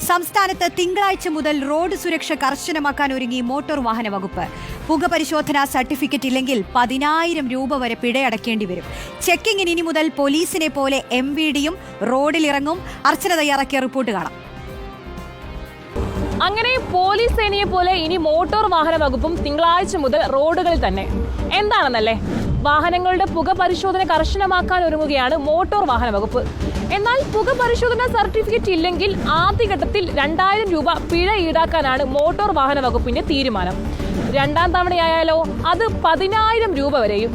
സംസ്ഥാനത്ത് തിങ്കളാഴ്ച മുതൽ റോഡ് സുരക്ഷ കർശനമാക്കാൻ ഒരുങ്ങി മോട്ടോർ വാഹന വകുപ്പ്. പുകപരിശോധനാ സർട്ടിഫിക്കറ്റ് ഇല്ലെങ്കിൽ 10,000 രൂപ വരെ പിഴയടക്കേണ്ടി വരും. ചെക്കിങ്ങിന് ഇനി മുതൽ പോലീസിനെ പോലെ MVDയും റോഡിലിറങ്ങും. അർച്ചന തയ്യാറാക്കിയ റിപ്പോർട്ട് കാണാം. അങ്ങനെ പോലീസ് സേനയെ പോലെ ഇനി മോട്ടോർ വാഹന വകുപ്പും തിങ്കളാഴ്ച മുതൽ റോഡുകളിൽ തന്നെ. എന്താണെന്നല്ലേ, വാഹനങ്ങളുടെ പുക പരിശോധന കർശനമാക്കാൻ ഒരുങ്ങുകയാണ് മോട്ടോർ വാഹന വകുപ്പ്. എന്നാൽ പുക പരിശോധനാ സർട്ടിഫിക്കറ്റ് ഇല്ലെങ്കിൽ ആദ്യഘട്ടത്തിൽ 2,000 രൂപ പിഴ ഈടാക്കാനാണ് മോട്ടോർ വാഹന വകുപ്പിന്റെ തീരുമാനം. രണ്ടാം തവണയായാലോ അത് 10,000 രൂപ വരെയും.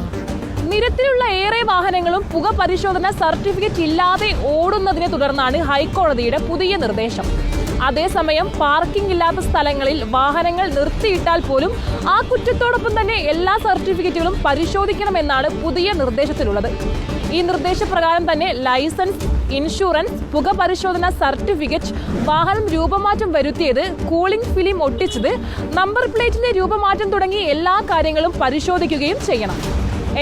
നിരത്തിലുള്ള ഏറെ വാഹനങ്ങളും പുക പരിശോധന സർട്ടിഫിക്കറ്റ് ഇല്ലാതെ ഓടുന്നതിനെ തുടർന്നാണ് ഹൈക്കോടതിയുടെ പുതിയ നിർദ്ദേശം. അതേസമയം പാർക്കിംഗ് ഇല്ലാത്ത സ്ഥലങ്ങളിൽ വാഹനങ്ങൾ നിർത്തിയിട്ടാൽ പോലും ആ കുറ്റത്തോടൊപ്പം തന്നെ എല്ലാ സർട്ടിഫിക്കറ്റുകളും പരിശോധിക്കണമെന്നാണ് പുതിയ നിർദ്ദേശത്തിലുള്ളത്. ഈ നിർദ്ദേശപ്രകാരം തന്നെ ലൈസൻസ്, ഇൻഷുറൻസ്, പുക പരിശോധന സർട്ടിഫിക്കറ്റ്, വാഹനം രൂപമാറ്റം വരുത്തിയത്, കൂളിംഗ് ഫിലിം ഒട്ടിച്ചത്, നമ്പർ പ്ലേറ്റിന്റെ രൂപമാറ്റം തുടങ്ങി എല്ലാ കാര്യങ്ങളും പരിശോധിക്കുകയും ചെയ്യണം.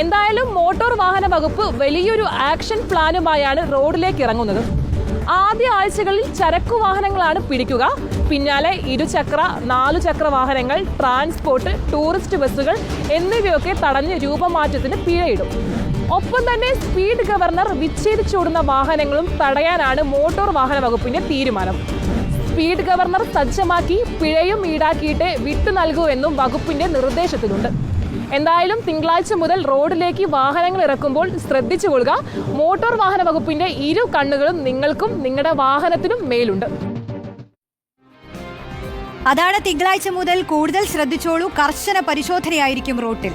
എന്തായാലും മോട്ടോർ വാഹന വകുപ്പ് വലിയൊരു ആക്ഷൻ പ്ലാനുമായാണ് റോഡിലേക്ക് ഇറങ്ങുന്നത്. ആദ്യ ആഴ്ചകളിൽ ചരക്കു വാഹനങ്ങളാണ് പിടിക്കുക. പിന്നാലെ 2ചക്ര, 4ചക്ര വാഹനങ്ങൾ, ട്രാൻസ്പോർട്ട്, ടൂറിസ്റ്റ് ബസ്സുകൾ എന്നിവയൊക്കെ തടഞ്ഞ് രൂപമാറ്റത്തിന് പിഴയിടും. ഒപ്പം തന്നെ സ്പീഡ് ഗവർണർ വിച്ഛേദിച്ചോടുന്ന വാഹനങ്ങളും തടയാനാണ് മോട്ടോർ വാഹന വകുപ്പിന്റെ തീരുമാനം. സ്പീഡ് ഗവർണർ സജ്ജമാക്കി പിഴയും ഈടാക്കിയിട്ട് വിട്ടു നൽകൂ എന്നും വകുപ്പിന്റെ നിർദ്ദേശത്തിലുണ്ട്. എന്തായാലും തിങ്കളാഴ്ച മുതൽ റോഡിലേക്ക് വാഹനങ്ങൾ ഇറക്കുമ്പോൾ ശ്രദ്ധിച്ചുകൊള്ളുക. മോട്ടോർ വാഹന വകുപ്പിന്റെ ഇരു കണ്ണുകളും നിങ്ങൾക്കും നിങ്ങളുടെ വാഹനത്തിനും മേലുണ്ട്. അതാണ് തിങ്കളാഴ്ച മുതൽ കൂടുതൽ ശ്രദ്ധിച്ചോളൂ. കർശന പരിശോധനയായിരിക്കും റോട്ടിൽ.